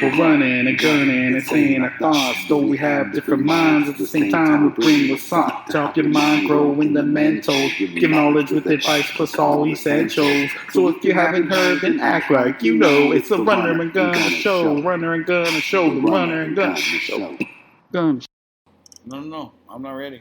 We're running and gunning and saying our thoughts. Though we have different minds, at the same time we bring what's up. To help your mind grow in the mental. Give knowledge with advice plus all essentials. So if you haven't heard, then act like you know. It's the Runner and Gunner Show. Runner and Gunner Show. The Runner and Gunner Show. Gun. No, I'm not ready.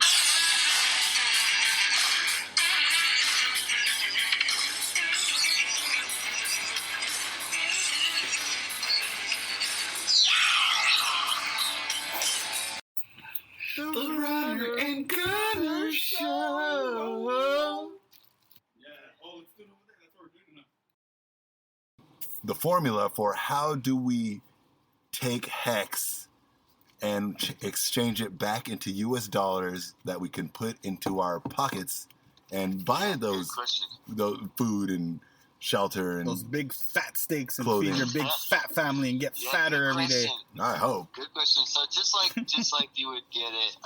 The Runner and Gunner Show. The formula for how do we take hex and exchange it back into U.S. dollars that we can put into our pockets and buy those food and shelter and those big fat steaks and clothing. feed your big fat family and get fatter every day. I hope. Good question. So just like you would get it,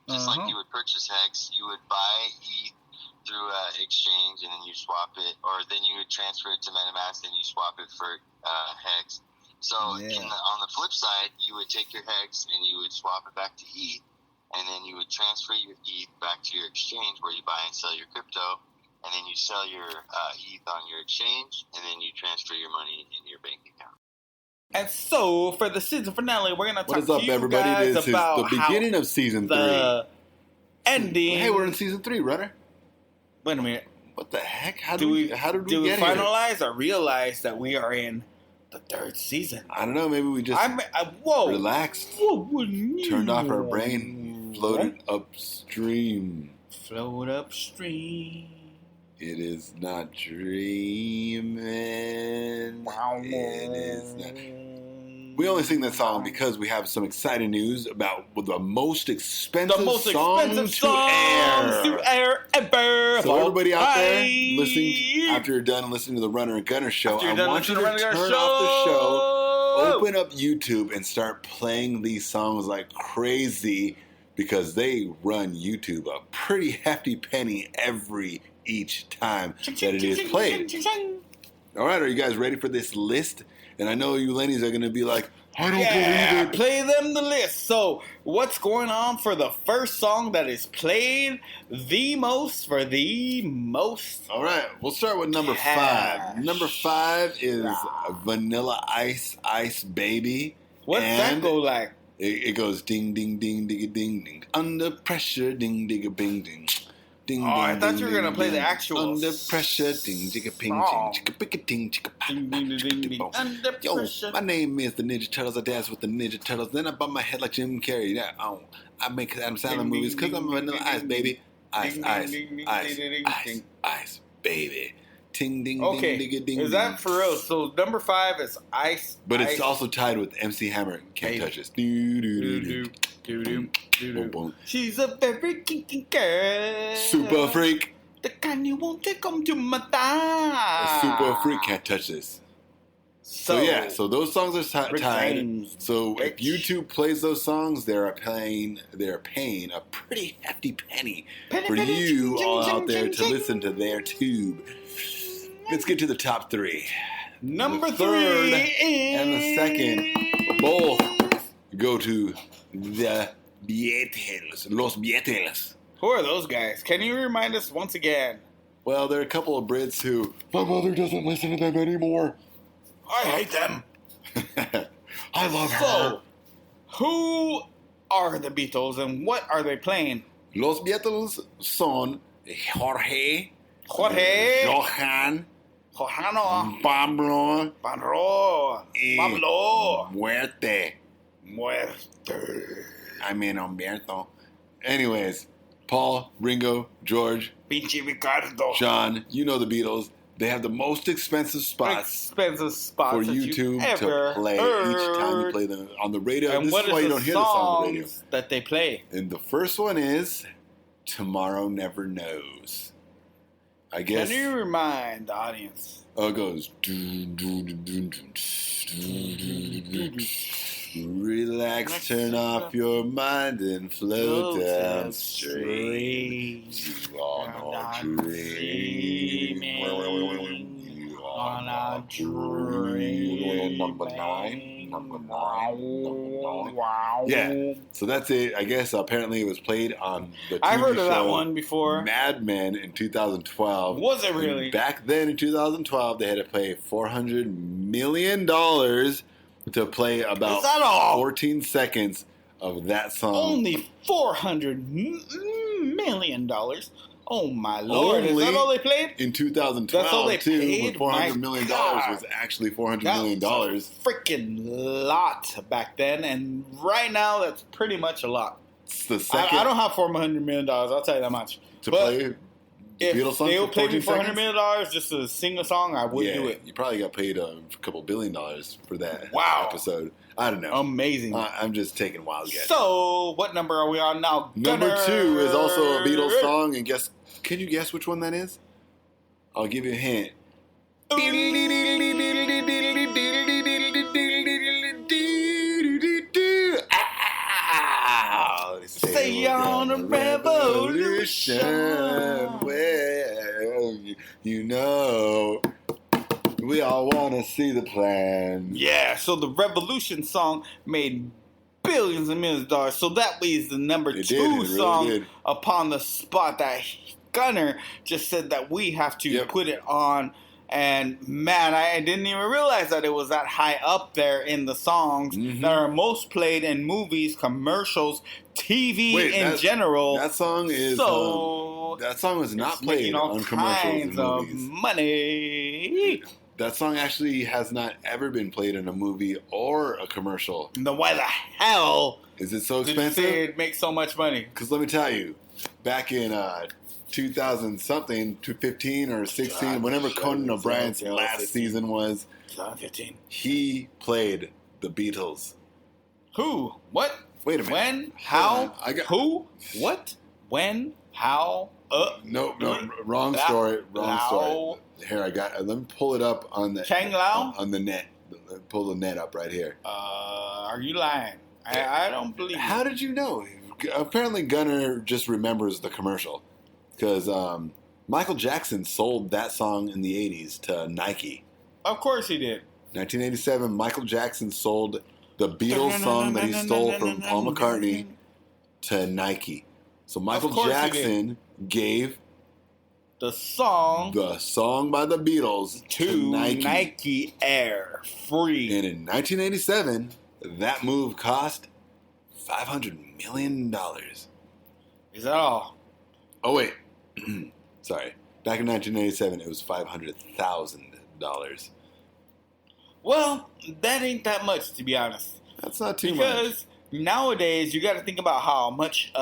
like you would purchase hex, you would buy ETH through exchange and then you swap it, or then you would transfer it to MetaMask and you swap it for hex. So on the flip side, you would take your hex and you would swap it back to ETH, and then you would transfer your ETH back to your exchange where you buy and sell your crypto, and then you sell your ETH on your exchange, and then you transfer your money into your bank account. And so, for the season finale, we're going to talk to you everybody? guys This about is the beginning of season 3. The ending. Hey, we're in season 3, Runner. Wait a minute. What the heck? How did we get here? Finalize or realize that we are in the 3rd season? I don't know. Maybe we just relaxed, turned off our brain, floated upstream. Float upstream. It is not dreaming. It is not. We only sing that song because we have some exciting news about the most expensive song to air ever. So everybody out there listening, after you're done listening to the Runner and Gunner Show, I want you to turn off the show, open up YouTube, and start playing these songs like crazy because they run YouTube a pretty hefty penny each time that it is played. All right, are you guys ready for this list? And I know you Lennies are going to be like, I don't believe it. Play them the list. So, what's going on for the first song that is played the most for the most? All right, we'll start with number 5. Number 5 is Vanilla Ice Baby. What's that go like? It goes ding, ding, ding, ding, ding, ding. Under pressure, ding, ding, bing, ding. Ding, oh, I thought you were going to play the actual Under pressure, ding, jigga, ping, ting, chicka, picka, ting, chicka, Under pressure. Yo, my name is the Ninja Turtles. I dance with the Ninja Turtles. Then I bump my head like Jim Carrey. Yeah, I make Adam Sandler movies because I'm Vanilla Ice, baby. Ice, baby. Ting, ding, okay. ding, ding, ding. Is that for real? So number 5 is Ice. But it's also tied with MC Hammer. Can't touch this. She's a very kinky girl. Super freak. The kind you won't take home to my thigh. Super freak. Can't touch this. So those songs are tied. So if YouTube plays those songs, they're paying a pretty hefty penny for you all out there to listen to their tube. Let's get to the top 3. Number 3 and the second both go to the Beatles, Los Beatles. Who are those guys? Can you remind us once again? Well, there are a couple of Brits who my mother doesn't listen to them anymore. I hate them. I love her. So, who are the Beatles and what are they playing? Los Beatles son Jorge, Johan, Pablo, Muerte. I mean Humberto. Anyways, Paul, Ringo, George, Pinche Ricardo, John, you know the Beatles. They have the most expensive spots for YouTube to play each time you play them on the radio. And this what is why you don't hear the song on the radio. That they play? And the first one is Tomorrow Never Knows. I guess. Can you remind the audience? Oh, it goes. Relax, turn off your mind and float down stream. You are not dreaming. You are not Dream. Number nine. Yeah, so that's it. I guess apparently it was played on the TV I've heard of that show one before. Mad Men in 2012. Was it really? And back then in 2012, they had to pay $400 million to play about Is that all? 14 seconds of that song. Only $400 million. Oh my lord! Is that all they played? In 2012, That's all they too, paid? but $400 million God. was actually $400 That million. was a freaking lot back then, and right now that's pretty much a lot. It's the second I don't have $400 million. I'll tell you that much. to But play the if Beatles song they for would pay me 14 $400 seconds. million just to sing a song, I would do it. You probably got paid a couple $1 billion for that Wow. episode. I don't know. Amazing. I'm just taking wild guesses. So, what number are we on now? Number Gunner? 2 is also a Beatles song, and can you guess which one that is? I'll give you a hint. Say on a revolution. Well, you know, we all want to see the plan. Yeah, so the Revolution song made billions and millions of dollars. So that was the number It 2 did, it really song did. upon the spot that Gunner just said that we have to put it on. And man, I didn't even realize that it was that high up there in the songs that are most played in movies, commercials, TV in general. That song is that song was not played on commercials and movies. Money. That song actually has not ever been played in a movie or a commercial. Then why the hell Is it so did you expensive? say it makes so much money? Because let me tell you, back in 2000 something, 2015 or 16, whenever Conan O'Brien's last season was, 2015. he played the Beatles. Who? What? Wait a minute. When? How? Who? What? When? How? No, wrong story. Wrong story. Here, let me pull it up on the Chang Lao? on the net. Pull the net up right here. Are you lying? I don't believe How you. did you know? Apparently, Gunner just remembers the commercial because Michael Jackson sold that song in the 80s to Nike. Of course he did. 1987, Michael Jackson sold the Beatles song that he stole from Paul McCartney to Nike. So Michael Jackson gave the song by the Beatles to Nike Air free. And in 1987, that move cost $500 million. Is that all? Oh, wait. Sorry. Back in 1987, it was $500,000. Well, that ain't that much, to be honest. That's not too much. Because nowadays, you got to think about how much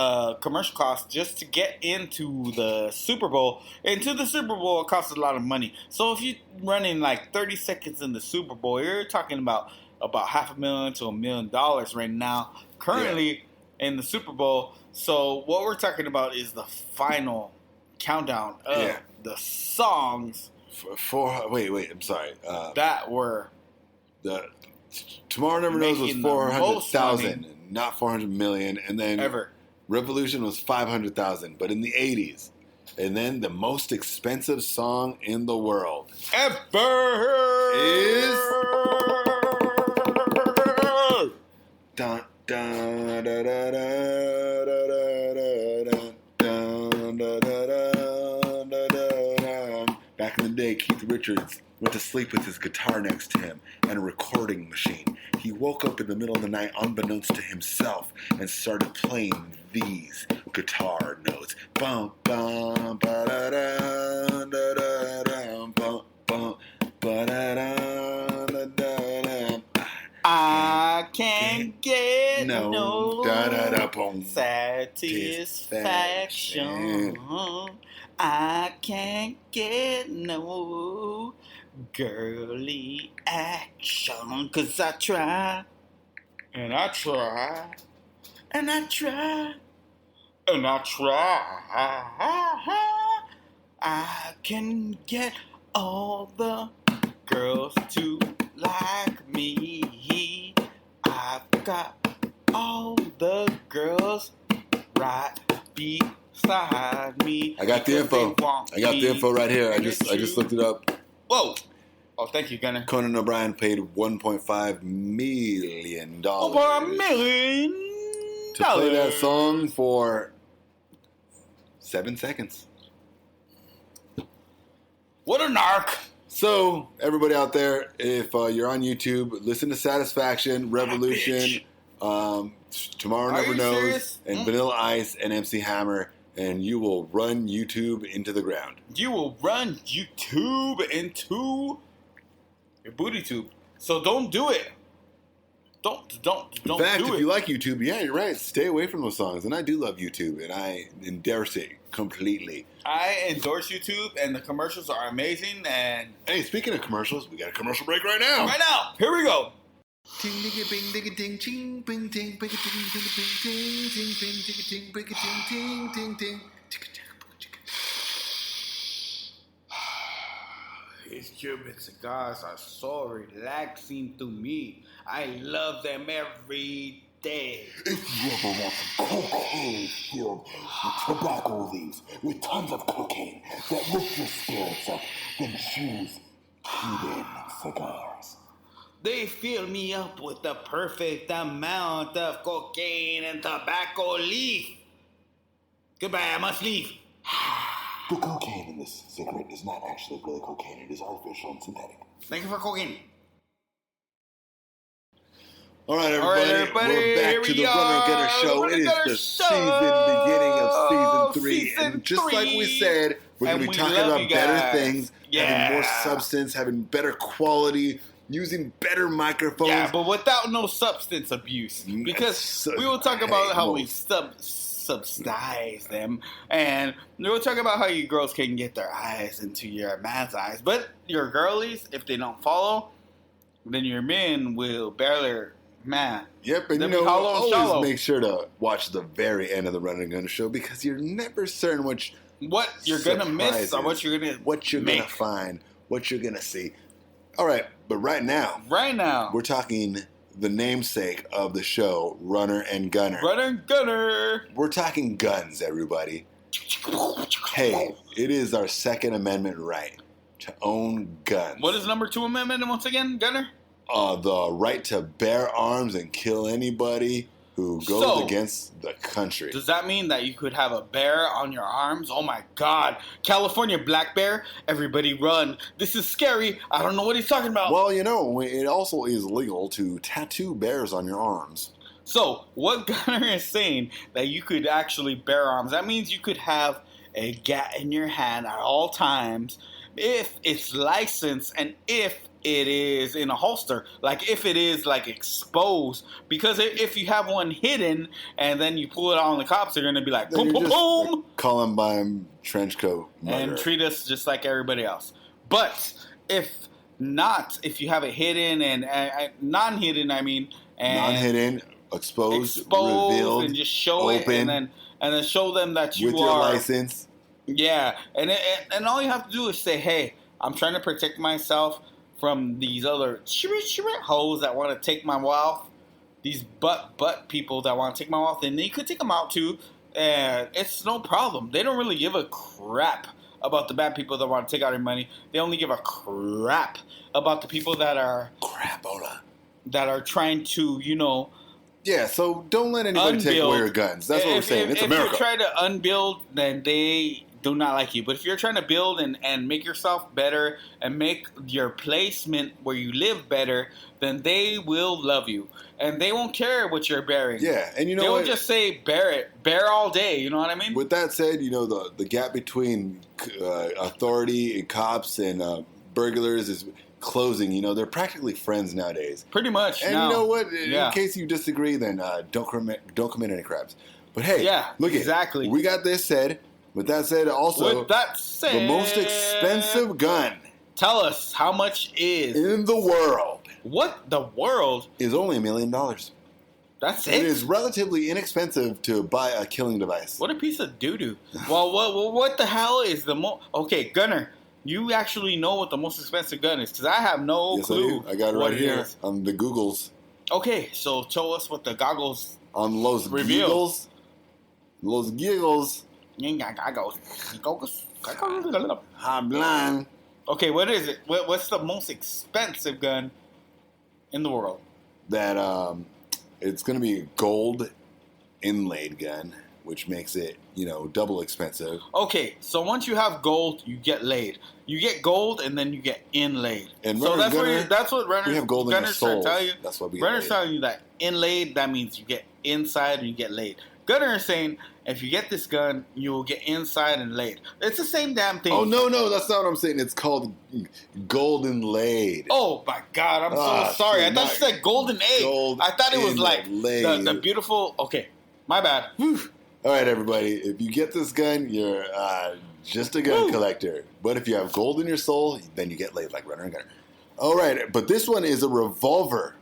commercial costs just to get into the Super Bowl. Into the Super Bowl, it costs a lot of money. So if you're running like 30 seconds in the Super Bowl, you're talking about $500,000 to $1 million right now, currently in the Super Bowl. So what we're talking about is the final countdown of the songs. Wait, I'm sorry. That were... Tomorrow Never Knows was 400,000, not 400 million, and then Revolution was 500,000, but in the 80s. And then the most expensive song in the world ever is dun, dun, da, da, da, da, dun, da, da, da, back in the day, Keith Richards went to sleep with his guitar next to him and a recording machine. He woke up in the middle of the night unbeknownst to himself and started playing these guitar notes. Bum, bum, ba-da-da, da-da-da, bum, bum, ba-da-da, da-da-da. I can't get no da-da-da, satisfaction. I can't get no girly action, 'cause I try, and I try, and I try, and I try. I can get all the girls to like me. I've got all the girls right beside me. I got the info. I got the info right here. I just looked it up. Whoa. Oh, thank you, Gunner. Conan O'Brien paid $1.5 million Over $1 million to play that song for 7 seconds. What a narc! So, everybody out there, if you're on YouTube, listen to Satisfaction, Revolution, Tomorrow Never Knows, serious? and Vanilla Ice and MC Hammer, and you will run YouTube into the ground. You will run YouTube into your booty tube. So don't do it. Don't In fact, do if it. you like YouTube, yeah, you're right. Stay away from those songs. And I do love YouTube, and I endorse it completely. I endorse YouTube, and the commercials are amazing. And hey, speaking of commercials, we got a commercial break right now. Right now, here we go. Ting digga bing digga ding ching bing ting bing ting digga bing ting ting bing digga ting bing ting ting ting ting. These Cuban cigars are so relaxing to me. I love them every day. If you ever want some cocaine filled with tobacco leaves with tons of cocaine that lift your spirits up, then choose Cuban cigars. They fill me up with the perfect amount of cocaine and tobacco leaf. Goodbye, I must leave. The cocaine in this cigarette is not actually really cocaine. It is artificial and synthetic. Thank you for cocaine. All right, everybody. We're back to the Runner Getter Show. It is the season beginning of season 3. And just like we said, we're going to be talking about better things, having more substance, having better quality, using better microphones. Yeah, but without no substance abuse. Because we will talk about how we subsidize them, and we'll talk about how you girls can get their eyes into your man's eyes, but your girlies, if they don't follow, then your men will bear their man. Yep, and always make sure to watch the very end of the Run and Gun Show, because you're never certain what you're gonna miss or what you're gonna find, what you're gonna see. All right, but right now we're talking the namesake of the show, Runner and Gunner. Runner and Gunner. We're talking guns, everybody. Hey, it is our Second Amendment right to own guns. What is number 2 amendment once again, Gunner? The right to bear arms and kill anybody who goes against the country. Does that mean that you could have a bear on your arms? Oh my God. California black bear, everybody run. This is scary. I don't know what he's talking about. Well, it also is legal to tattoo bears on your arms. So, what Gunner is saying, that you could actually bear arms, that means you could have a gat in your hand at all times if it's licensed and if it is in a holster, like if it is like exposed, because if you have one hidden and then you pull it on the cops, they're gonna be like boom boom boom, like Columbine trench coat murder, and treat us just like everybody else. But if you have it hidden and non-hidden, non-hidden, exposed, revealed, and just show open, it, and then show them that you with your license. Yeah, and all you have to do is say, hey, I'm trying to protect myself from these other hoes that want to take my wealth, these butt people that want to take my wealth, and you could take them out too, and it's no problem. They don't really give a crap about the bad people that want to take out your money. They only give a crap about the people that are trying to, Yeah, so don't let anybody take away your guns. That's what we're saying. It's America. If you try to unbuild, then they do not like you. But if you're trying to build and make yourself better and make your placement where you live better, then they will love you. And they won't care what you're bearing. Yeah, and they will just say, bear all day. You know what I mean? With that said, the gap between authority and cops and burglars is closing. They're practically friends nowadays. Pretty much. And you know what? In case you disagree, then don't commit any crimes. But hey, look exactly. We got this said. With that said, also, the most expensive gun. Tell us, how much is in the world? What? The world? Is only $1 million. That's it? It is relatively inexpensive to buy a killing device. What a piece of doo-doo. Well, what the hell is the most... Okay, Gunner, you actually know what the most expensive gun is, because I have no clue. I got it right here on the Googles. Okay, so show us what the goggles on Los Giggles. Los Giggles. You ain't got goggles. Hablan. Okay, what is it? What's the most expensive gun in the world? That it's going to be a gold inlaid gun, which makes it, double expensive. Okay, so once you have gold, you get laid. You get gold, and then you get inlaid. And so that's what runners, we have gold in our gunners souls. tell you. That's what we get runners laid. telling you that inlaid, that means you get inside and you get laid. Gunner is saying, if you get this gun, you will get inside and laid. It's the same damn thing. Oh, no, that's not what I'm saying. It's called golden laid. Oh, my God, I'm so sorry. I thought you said golden egg. I thought it was like the beautiful... Okay, my bad. Whew. All right, everybody. If you get this gun, you're just a gun collector. But if you have gold in your soul, then you get laid like runner and gunner. All right, but this one is a revolver.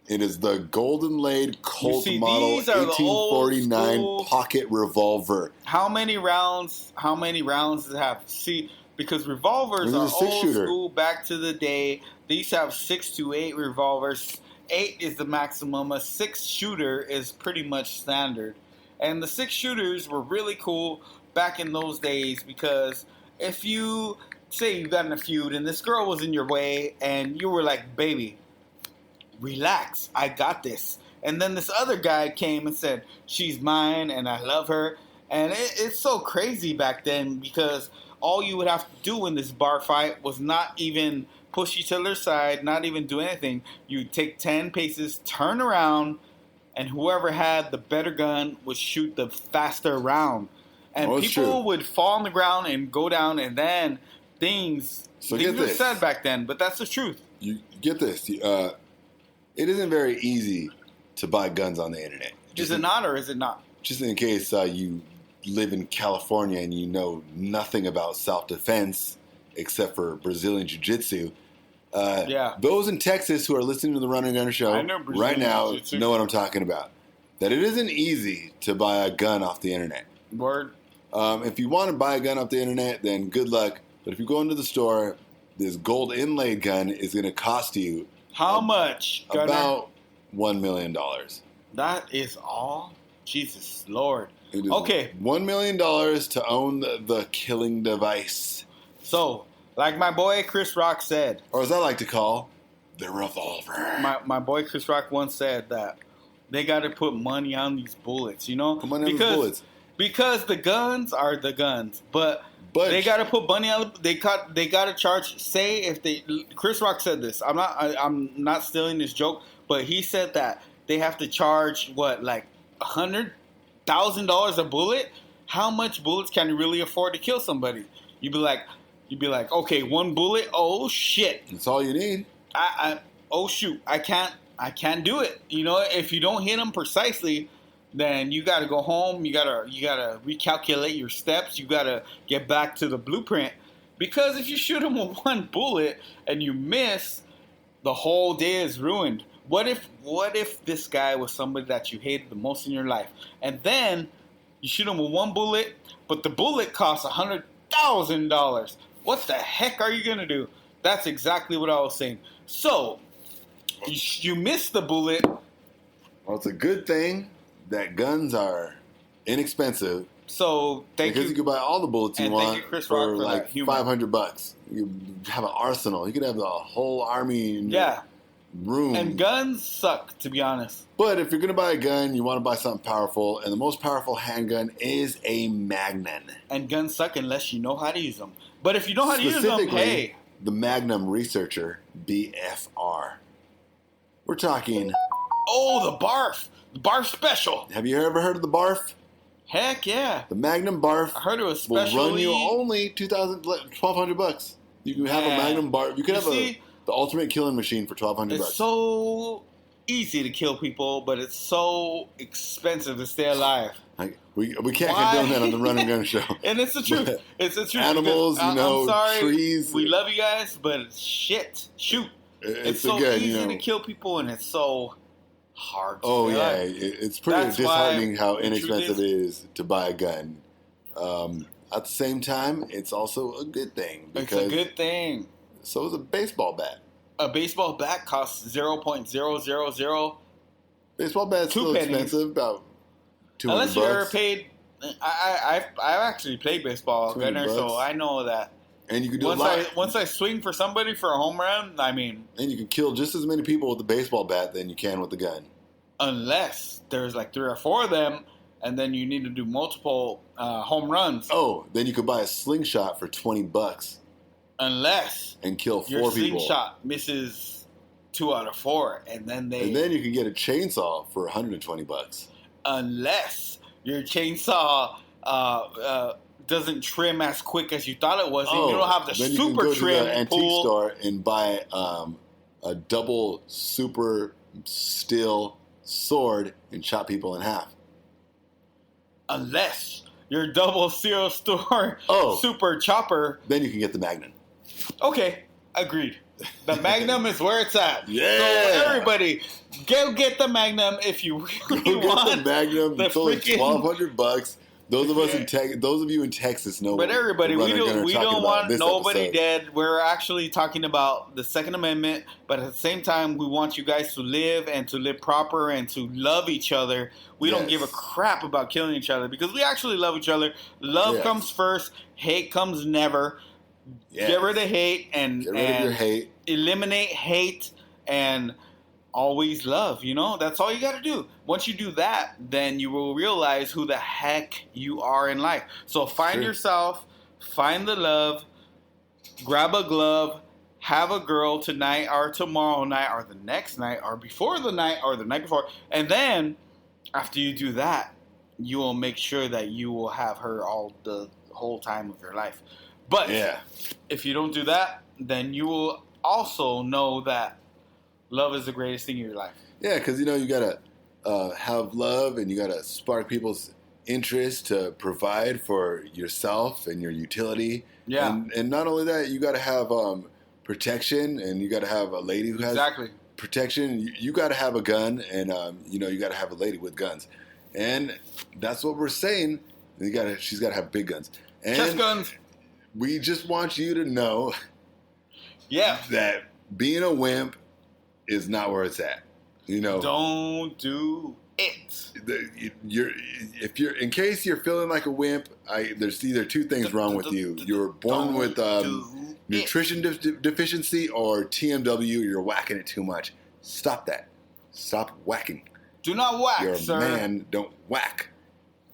It is the golden laid Colt model 1849 pocket revolver. How many rounds does it have? See, because revolvers are old school back to the day. They used to have 6 to 8 revolvers. 8 is the maximum. A 6 shooter is pretty much standard. And the 6 shooters were really cool back in those days because if you say you got in a feud and this girl was in your way and you were like, baby, relax, I got this. And then this other guy came and said, she's mine and I love her. And it's so crazy back then because all you would have to do in this bar fight was not even push each other's side, not even do anything. You'd take 10 paces, turn around, and whoever had the better gun would shoot the faster round. And people would fall on the ground and go down, and then things were said back then. But that's the truth. You get this. It isn't very easy to buy guns on the internet. Is it not, or is it not? Just in case you live in California and you know nothing about self-defense except for Brazilian Jiu-Jitsu. Those in Texas who are listening to the Runner and Gunner Show right now Jiu-Jitsu. Know what I'm talking about. That it isn't easy to buy a gun off the internet. Word. If you want to buy a gun off the internet, then good luck. But if you go into the store, this gold inlaid gun is going to cost you... How much, Gunner? About $1 million. That is all? Jesus Lord. It is $1 million to own the killing device. So, like my boy Chris Rock said... Or as I like to call, the revolver. My boy Chris Rock once said that they got to put money on these bullets, you know? Put money on these bullets. Because the guns are the guns, but they got to put money on. They got to charge. Say if they. Chris Rock said this. I'm not stealing this joke, but he said that they have to charge like $100,000 a bullet. How much bullets can you really afford to kill somebody? You'd be like, okay, 1 bullet. Oh shit, that's all you need. Oh shoot, I can't do it. You know, if you don't hit them precisely, then you got to go home. You gotta recalculate your steps. You gotta get back to the blueprint, because if you shoot him with 1 bullet and you miss, the whole day is ruined. What if this guy was somebody that you hated the most in your life, and then you shoot him with 1 bullet, but the bullet costs $100,000? What the heck are you gonna do? That's exactly what I was saying. So you missed the bullet. Well, it's a good thing that guns are inexpensive. So because you can buy all the bullets you want for like $500. You have an arsenal. You could have the whole army in your room. And guns suck, to be honest. But if you're going to buy a gun, you want to buy something powerful, and the most powerful handgun is a Magnum. And guns suck unless you know how to use them. But if you know how to use them, hey. The Magnum Researcher BFR. We're talking... Oh, the Barf. The Barf Special. Have you ever heard of the Barf? Heck yeah. The Magnum Barf I heard it was special. Will run you only $1,200. You can have a Magnum Barf. You can have the ultimate killing machine for $1,200. It's so easy to kill people, but it's so expensive to stay alive. We can't condone that on the Run and Gun Show. And it's the truth. It's the truth. Animals, I'm sorry, trees. We love you guys, but shoot. It's so easy to kill people, and it's so hard to kill. It's pretty disheartening how inexpensive it is to buy a gun. At the same time, it's also a good thing. It's a good thing. So is a baseball bat. A baseball bat costs 0.000. Baseball bat's still expensive, about $200. Unless you ever paid. I've actually played baseball, Gunner, so I know that And you can do a lot. Once I swing for somebody for a home run, I mean... And you can kill just as many people with a baseball bat than you can with a gun. Unless there's like 3 or 4 of them, and then you need to do multiple home runs. Oh, then you could buy a slingshot for $20. Unless... And kill 4 your people. Your slingshot misses 2 out of 4, and then they... And then you can get a chainsaw for $120. Unless your chainsaw... doesn't trim as quick as you thought it was. And you don't have the then super you can go trim to the antique pool. store and buy a double super steel sword and chop people in half. Unless your double steel store Oh. super chopper. Then you can get the Magnum. Okay, agreed. The Magnum is where it's at. Yeah. So everybody, go get the Magnum if you really Go want. get the Magnum. It's only $1,200. Those of us those of you in Texas know. But everybody, we don't want nobody episode. dead. We're actually talking about the Second Amendment, but at the same time, we want you guys to live and to live proper and to love each other. We don't give a crap about killing each other because we actually love each other. Love comes first. Hate comes never. Yes. Get rid of hate and get rid of your hate. Eliminate hate and always love. You know, that's all you got to do. Once you do that, then you will realize who the heck you are in life. So find yourself, find the love, grab a glove, have a girl tonight or tomorrow night or the next night or before the night or the night before. And then after you do that, you will make sure that you will have her all the whole time of your life. But if you don't do that, then you will also know that love is the greatest thing in your life. Yeah, because, you got to have love and you got to spark people's interest to provide for yourself and your utility. Yeah. And not only that, you got to have protection and you got to have a lady who has protection. You got to have a gun and, you got to have a lady with guns. And that's what we're saying. She's got to have big guns. And chest guns. We just want you to know that being a wimp is not where it's at. Don't do it. In case you're feeling like a wimp, there's either 2 things wrong with you. You're born with nutrition deficiency or TMW. You're whacking it too much. Stop that. Stop whacking. Do not whack, You're a sir. man. Don't whack.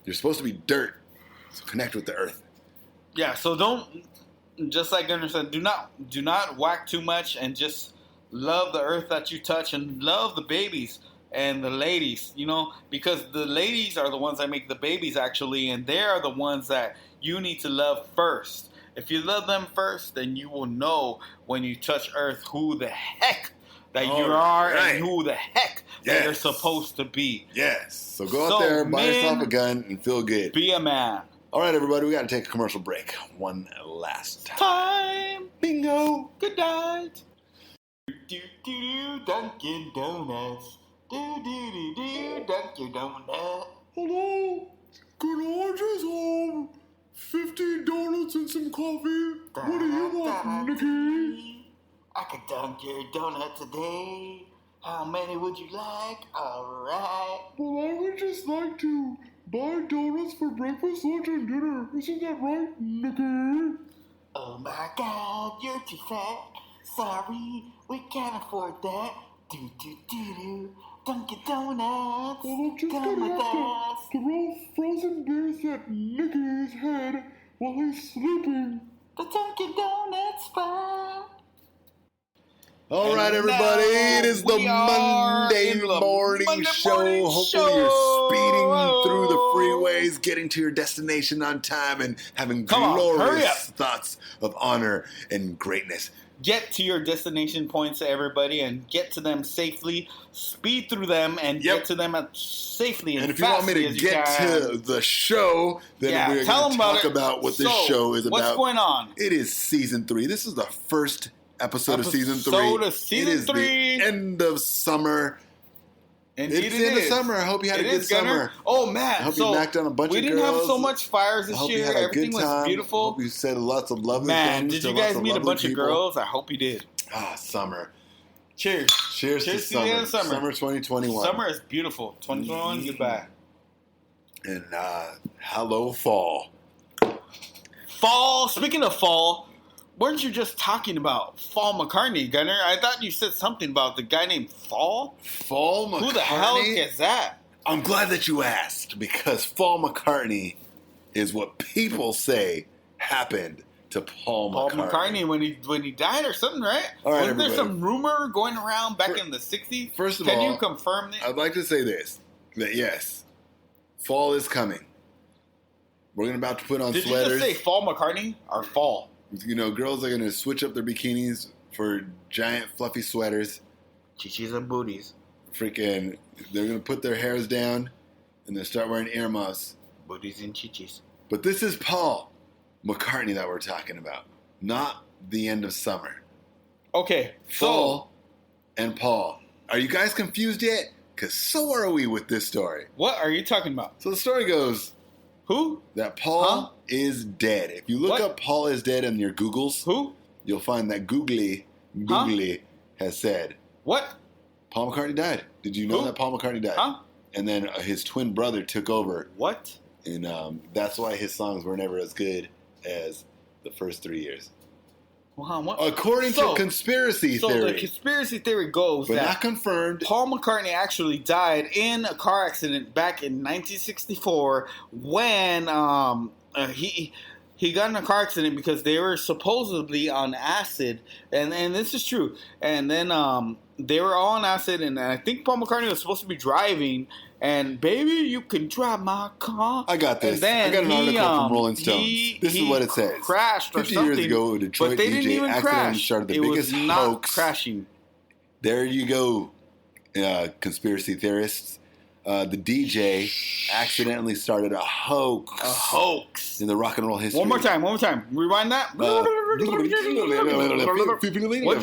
You're supposed to be dirt. So connect with the earth. Yeah, so don't, just like Gunnar said, do not whack too much and just love the earth that you touch and love the babies and the ladies, because the ladies are the ones that make the babies actually, and they are the ones that you need to love first. If you love them first, then you will know when you touch earth who the heck that you are and who the heck that you're supposed to be. Yes. So go out there, buy yourself a gun, and feel good. Be a man. All right, everybody, we got to take a commercial break. One last time. Bingo. Good night. Dunkin' Donuts. Dunkin' Donuts. Hello. Could I just have 50 donuts and some coffee? What do you want, Nikki? I could dunk your donut today. How many would you like? All right. Well, I would just like to buy donuts for breakfast, lunch, and dinner. Isn't that right, Nikki? Oh my God, you're too fat. Sorry, we can't afford that. Dunkin' Donuts. Well, I'm just gonna have to throw frozen beers at Nikki's head while he's sleeping. The Dunkin' Donuts spot. All right, everybody. It is the Monday morning show. Hopefully you're speeding through the freeways, getting to your destination on time, and having glorious thoughts of honor and greatness. Get to your destination points, everybody, and get to them safely. Speed through them and get to them safely and if you want me to get to the show, then we're going to talk about what this show is about. What's going on? It is season 3. This is the first episode of season 3. It is the end of summer. Indeed it's the end of summer. I hope you had a good summer. Oh, man. I hope you knocked down a bunch of girls. We didn't have so much fires this year. You had a Everything good time. was beautiful. I hope you said lots of lovely things. Did you guys meet a bunch of girls? I hope you did. Summer. Cheers. Cheers to the end of summer. Summer 2021. Summer is beautiful. 2021, goodbye. And hello, fall. Fall. Speaking of fall, weren't you just talking about Paul McCartney, Gunner? I thought you said something about the guy named Paul. Paul McCartney? Who the hell is that? I'm glad that you asked, because Paul McCartney is what people say happened to Paul McCartney when he died or something, right? All right, Wasn't there everybody. some rumor going around back in the 60s? First of all, can you confirm that? I'd like to say this, that yes, fall is coming. We're about to put on Did sweaters. you just say Paul McCartney or fall? You know, girls are going to switch up their bikinis for giant fluffy sweaters. Chichis and booties. Freaking, they're going to put their hairs down and they'll start wearing earmuffs. Booties and chichis. But this is Paul McCartney that we're talking about, not the end of summer. Okay, Fall and Paul. Are you guys confused yet? Because so are we with this story. What are you talking about? So the story goes Who? that Paul is dead. If you look up Paul is dead in your Googles, Who? you'll find that Googly has said, What? Paul McCartney died. Did you know Who? that Paul McCartney died? Huh? And then his twin brother took over. What? And that's why his songs were never as good as the first 3 years. Well, what? According to conspiracy theory. So the conspiracy theory goes but that not confirmed. Paul McCartney actually died in a car accident back in 1964 when he got in a car accident because they were supposedly on acid, and this is true. And then they were all on acid, and I think Paul McCartney was supposed to be driving. And baby, you can drive my car. I got this. And then I got an article from Rolling Stones. This is what it says. Crashed or 50 something. years ago, a Detroit but they didn't DJ even accidentally crash. started the it biggest was not hoax. crashing. There you go, conspiracy theorists. The DJ accidentally started a hoax. A hoax. In the rock and roll history. One more time. Rewind that. What did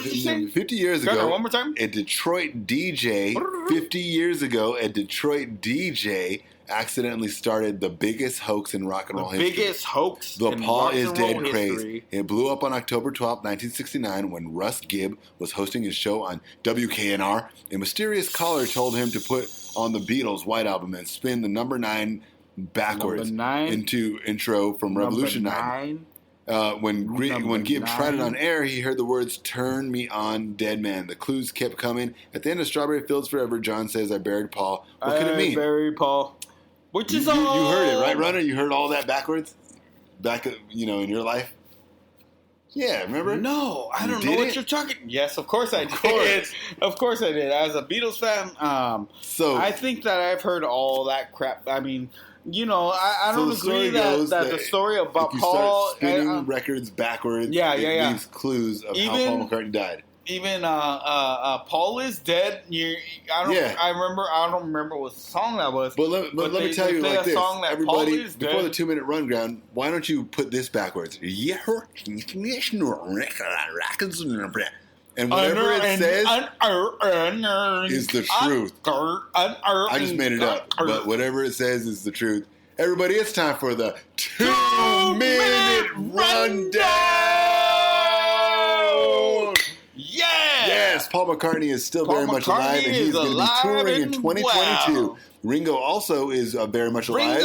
you say? 50 years Gunner, ago, one more time. a Detroit DJ, 50 years ago, a Detroit DJ accidentally started the biggest hoax in rock and roll history. Biggest hoax The in Paul rock is and dead roll craze. history. It blew up on October 12, 1969, when Russ Gibb was hosting his show on WKNR. A mysterious caller told him to put on the Beatles' White Album and spin the number 9 backwards into intro from Revolution 9. When Gibb tried it on air, he heard the words "Turn me on, dead man." The clues kept coming. At the end of Strawberry Fields Forever, John says, "I buried Paul." What could it mean? I buried Paul. Which is you heard it, right, Runner? You heard all that backwards? Back, in your life? Yeah, remember? No, I don't know what you're talking. Yes, of course I did. Course. Of course I did. As a Beatles fan, I think that I've heard all that crap. I mean, I don't agree that the story about Paul spinning records backwards. Yeah. Leaves clues of how Paul McCartney died. Even Paul is dead. I don't remember what song that was. But let me tell you like this, everybody. Before dead. the 2-minute rundown, why don't you put this backwards? And whatever it says is the truth. I just made it up, but whatever it says is the truth. Everybody, it's time for the 2-minute rundown. Yes, Paul McCartney is still very much alive, and he's going to be touring in 2022. Wow. Ringo also is very much alive,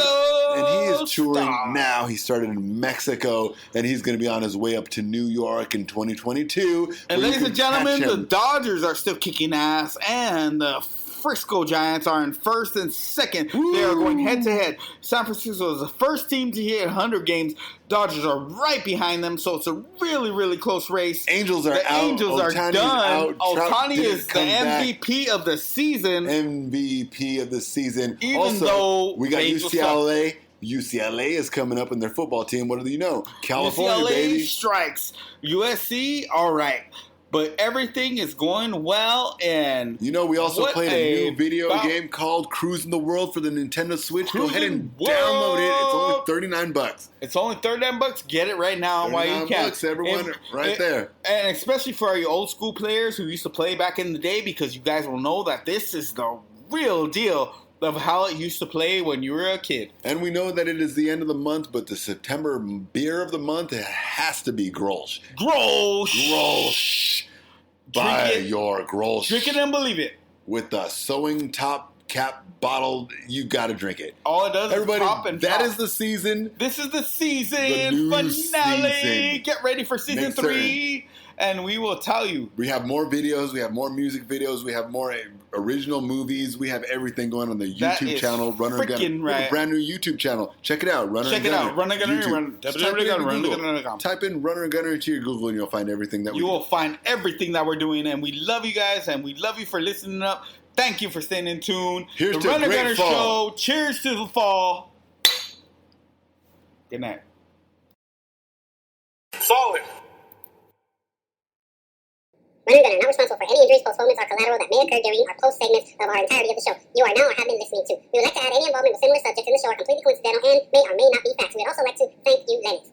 and he is touring now. He started in Mexico, and he's going to be on his way up to New York in 2022. And ladies and gentlemen, the Dodgers are still kicking ass, and the Frisco Giants are in first and second. Woo! They are going head-to-head. San Francisco is the first team to hit 100 games. Dodgers are right behind them, so it's a really, really close race. Angels are the out. Angels are done. Ohtani is the MVP of the season. MVP of the season. Even though we got UCLA. UCLA is coming up in their football team. What do you know? California, UCLA baby. strikes. USC, all right. But everything is going well, and we also played a new video game called Cruising the World for the Nintendo Switch. Go ahead and download it. It's only $39. It's only $39. Get it right now while you can. $39, everyone, there. And especially for all you old school players who used to play back in the day, because you guys will know that this is the real deal of how it used to play when you were a kid. And we know that it is the end of the month, but the September beer of the month, it has to be Grolsch. Grolsch. Buy your Grolsch. Drink it and believe it. With the sewing top cap, bottle. You got to drink it. All it does Everybody, is pop and that pop. is the season. This is the season The new finale. season. Get ready for season 3. And we will tell you. We have more videos. We have more music videos. We have more original movies. We have everything going on the YouTube channel. Runner and Gunner. Right. We have a brand new YouTube channel. Check it out. Runner and Gunner. Runner and Gunner. Type in Runner and Gunner into your Google and you'll find everything that we do. You will find everything that we're doing. And we love you guys. And we love you for listening up. Thank you for staying in tune. Here's the to Runner great Gunner fall. Show. Cheers to the fall. Good night. Solid. Runner and Gunner, not responsible for any injuries, postponements, or collateral that may occur during or post segments of our entirety of the show. You are now or have been listening to. We would like to add any involvement with similar subjects in the show are completely coincidental and may or may not be facts. We would also like to thank you, Lennox.